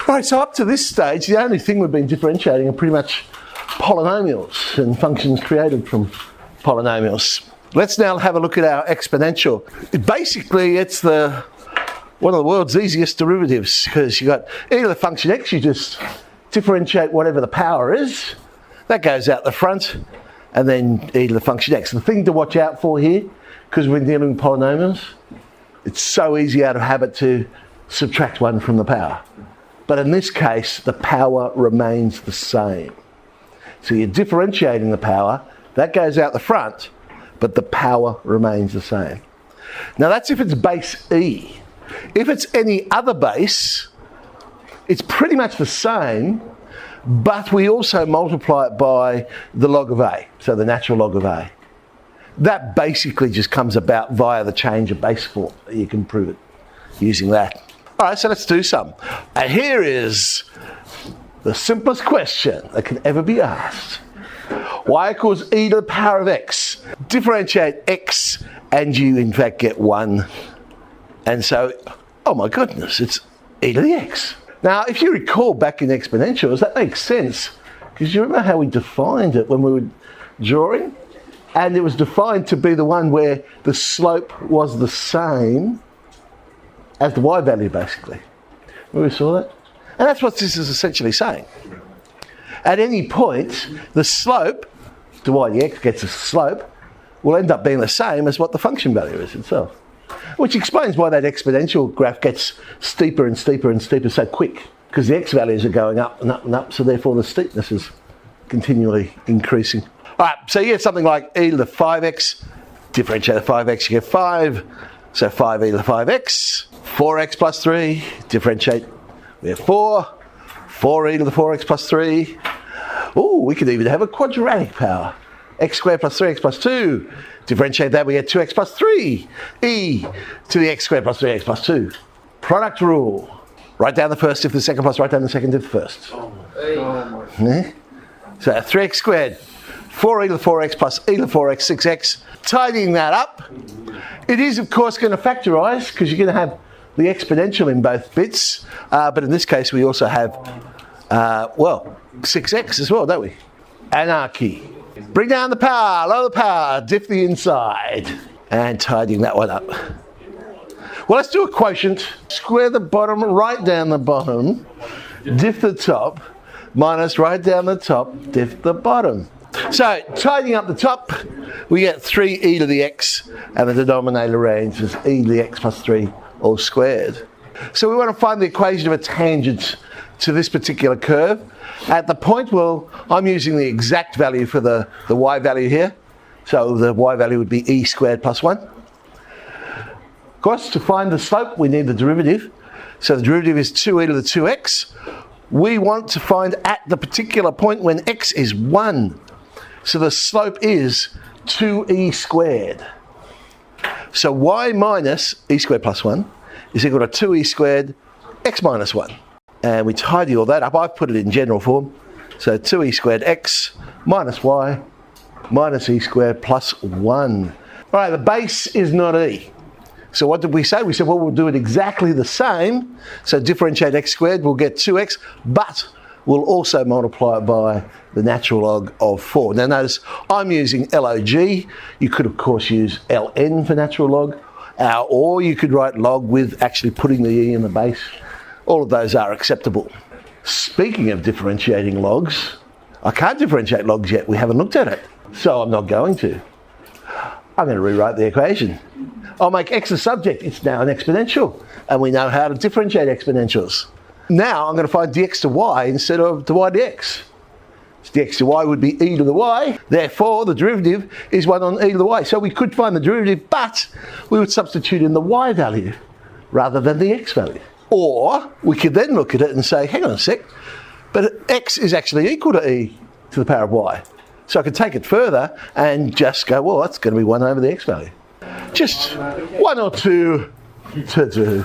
All right, so up to this stage, the only thing we've been differentiating are pretty much polynomials and functions created from polynomials. Let's now have a look at our exponential. Basically, it's one of the world's easiest derivatives, because you've got either the function x, you just differentiate whatever the power is, that goes out the front, and then e to the function x. The thing to watch out for here, because we're dealing with polynomials, it's so easy out of habit to subtract one from the power. But in this case, the power remains the same. So you're differentiating the power, that goes out the front, but the power remains the same. Now that's if it's base e. If it's any other base, it's pretty much the same, but we also multiply it by the log of a, so the natural log of a. That basically just comes about via the change of base form. You can prove it using that. All right, so let's do some. And here is the simplest question that can ever be asked. Y equals e to the power of x. Differentiate x and you in fact get 1. And so, oh my goodness, it's e to the x. Now, if you recall back in exponentials, that makes sense, because you remember how we defined it when we were drawing? And it was defined to be the one where the slope was the same as the y value, basically. Remember we saw that? And that's what this is essentially saying. At any point, the slope, the y dx gets a slope, will end up being the same as what the function value is itself. Which explains why that exponential graph gets steeper and steeper and steeper so quick, because the x values are going up and up and up, so therefore the steepness is continually increasing. All right, so you get something like e to the 5x, differentiate the 5x, you get 5, so 5e to the 5x, 4x plus 3, differentiate, we have 4, 4e to the 4x plus 3. Oh, we could even have a quadratic power. X squared plus 3x plus 2. Differentiate that, we get 2x plus 3. E to the x squared plus 3x plus 2. Product rule. Write down the first if the second plus write down the second if the first. So 3x squared, 4e to the 4x plus e to the 4x, 6x. Tidying that up, it is of course going to factorise, because you're going to have the exponential in both bits, but in this case we also have, 6x as well, don't we? Anarchy. Bring down the power, lower the power, diff the inside. And tidying that one up. Well, let's do a quotient. Square the bottom, write down the bottom, diff the top, minus write down the top, diff the bottom. So, tidying up the top, we get 3e to the x, and the denominator range is e to the x plus 3 all squared. So we want to find the equation of a tangent to this particular curve. At the point, well, I'm using the exact value for the y value here. So the y value would be e squared plus 1. Of course, to find the slope, we need the derivative. So the derivative is 2e to the 2x. We want to find at the particular point when x is 1. So the slope is 2e squared. So y minus e squared plus 1 is equal to 2e squared x minus 1. And we tidy all that up. I've put it in general form. So 2e squared x minus y minus e squared plus 1. All right, the base is not e. So what did we say? We said, well, we'll do it exactly the same. So differentiate x squared, we'll get 2x, but we'll also multiply it by the natural log of 4. Now notice, I'm using log. You could, of course, use ln for natural log, or you could write log with actually putting the e in the base. All of those are acceptable. Speaking of differentiating logs, I can't differentiate logs yet. We haven't looked at it, so I'm not going to. I'm going to rewrite the equation. I'll make x a subject. It's now an exponential, and we know how to differentiate exponentials. Now I'm going to find dx to y instead of dy dx. So dx to y would be e to the y. Therefore, the derivative is 1 on e to the y. So we could find the derivative, but we would substitute in the y value rather than the x value. Or we could then look at it and say, hang on a sec, but x is actually equal to e to the power of y. So I could take it further and just go, well, that's going to be 1 over the x value. Just 1 or 2 to do.